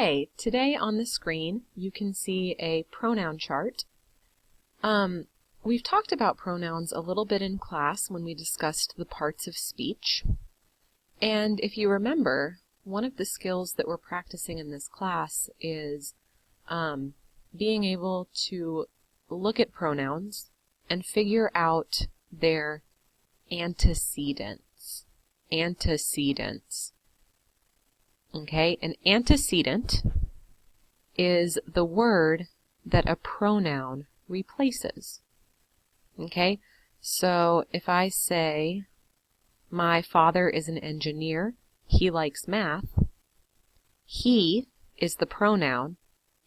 Okay, today on the screen you can see a pronoun chart. We've talked about pronouns a little bit in class when we discussed the parts of speech. And if you remember, one of the skills that we're practicing in this class is being able to look at pronouns and figure out their antecedents. Antecedents. Okay, an antecedent is the word that a pronoun replaces. Okay, so if I say, my father is an engineer, he likes math, he is the pronoun,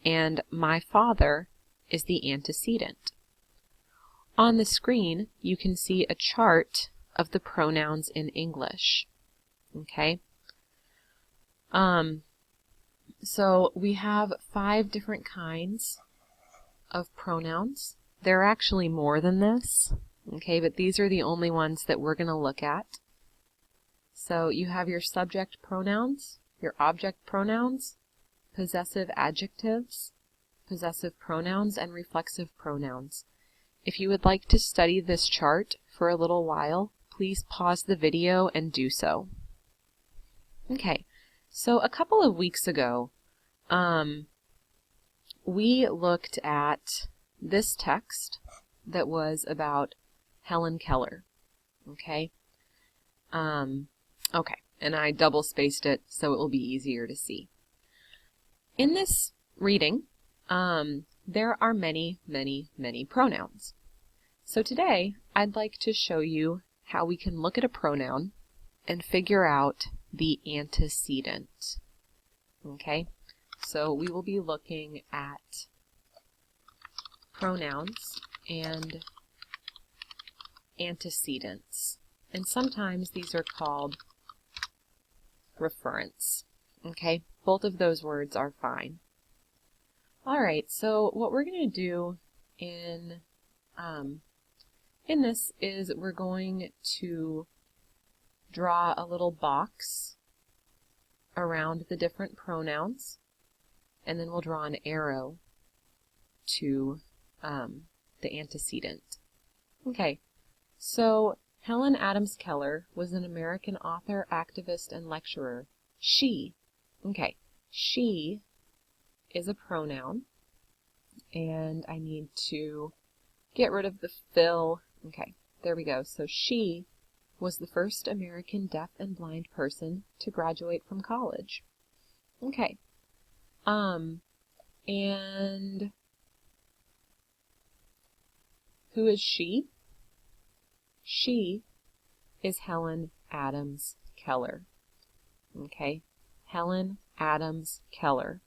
and my father is the antecedent. On the screen, you can see a chart of the pronouns in English. Okay. So we have 5 different kinds of pronouns. There are actually more than this, okay, but these are the only ones that we're going to look at. So you have your subject pronouns, your object pronouns, possessive adjectives, possessive pronouns, and reflexive pronouns. If you would like to study this chart for a little while, please pause the video and do so. Okay. So a couple of weeks ago, we looked at this text that was about Helen Keller. Okay? Okay, and I double-spaced it so it will be easier to see. In this reading, there are many, many, many pronouns. So today, I'd like to show you how we can look at a pronoun and figure out the antecedent. Okay, so we will be looking at pronouns and antecedents, and sometimes these are called referents. Okay, both of those words are fine. Alright, so what we're going to do in this is we're going to draw a little box around the different pronouns, and then we'll draw an arrow to the antecedent. Okay, so Helen Adams Keller was an American author, activist, and lecturer. She, okay, she is a pronoun, and I need to get rid of the fill. Okay, there we go. So she was the first American deaf and blind person to graduate from college. Okay. And who is she? She is Helen Adams Keller. Okay. Helen Adams Keller.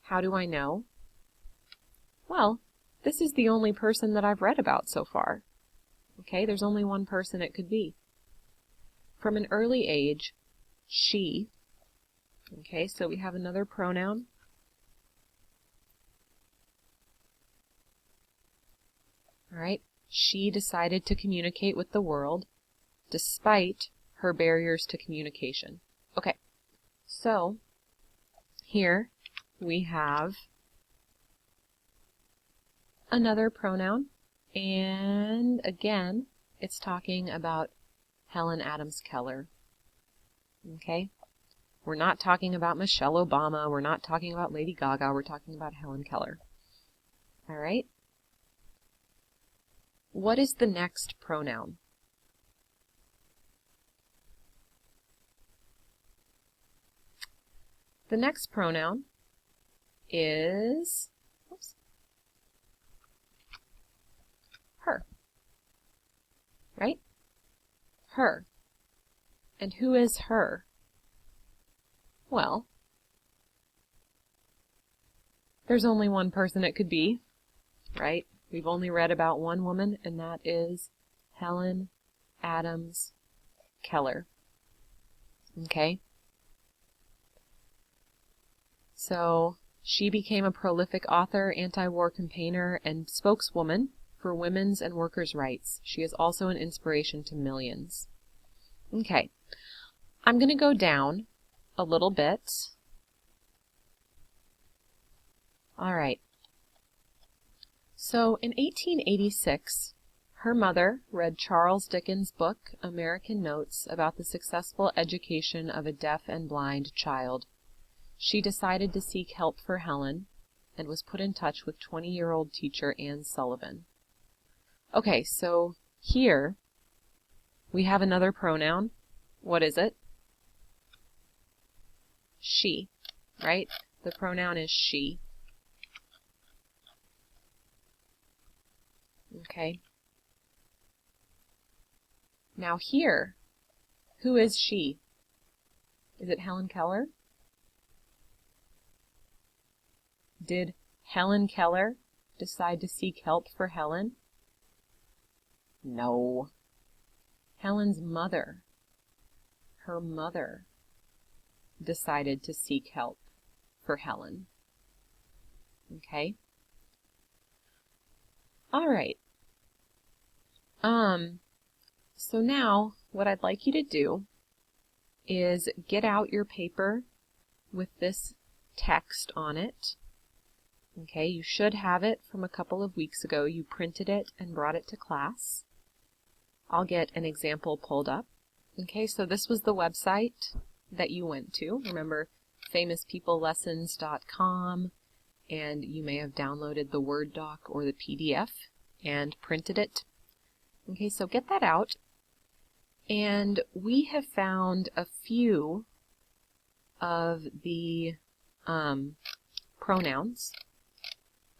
How do I know? Well, this is the only person that I've read about so far. Okay, there's only one person it could be. From an early age, she, okay, so we have another pronoun. All right, she decided to communicate with the world despite her barriers to communication. Okay, so here we have another pronoun. And again, it's talking about Helen Adams Keller. Okay? We're not talking about Michelle Obama. We're not talking about Lady Gaga. We're talking about Helen Keller. All right? What is the next pronoun? The next pronoun is her. Right? Her. And who is her? Well, there's only one person it could be, right? We've only read about one woman, and that is Helen Adams Keller. Okay? So, she became a prolific author, anti-war campaigner, and spokeswoman for women's and workers' rights. She is also an inspiration to millions. Okay, I'm going to go down a little bit All right. So in 1886, her mother read Charles Dickens' book, American Notes, about the successful education of a deaf and blind child. She decided to seek help for Helen and was put in touch with 20-year-old teacher Anne Sullivan. Okay, so here we have another pronoun. What is it? She, right? The pronoun is she. Okay. Now here, who is she? Is it Helen Keller? Did Helen Keller decide to seek help for Helen? No. Helen's mother, her mother, decided to seek help for Helen. Okay? All right. So now what I'd like you to do is get out your paper with this text on it. Okay, you should have it from a couple of weeks ago. You printed it and brought it to class. I'll get an example pulled up. Okay, so this was the website that you went to. Remember, famouspeoplelessons.com, and you may have downloaded the Word doc or the PDF and printed it. Okay, so get that out. And we have found a few of the pronouns,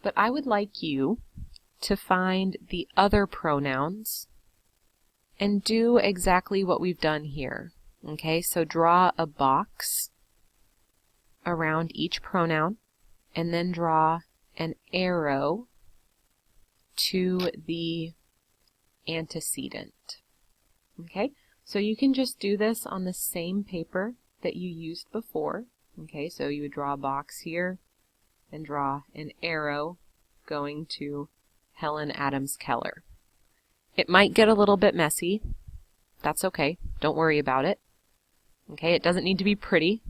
but I would like you to find the other pronouns and do exactly what we've done here. Okay, so draw a box around each pronoun and then draw an arrow to the antecedent. Okay, so you can just do this on the same paper that you used before. Okay, so you would draw a box here and draw an arrow going to Helen Adams Keller. It might get a little bit messy. That's okay. Don't worry about it. Okay, it doesn't need to be pretty.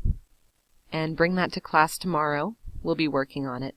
And bring that to class tomorrow. We'll be working on it.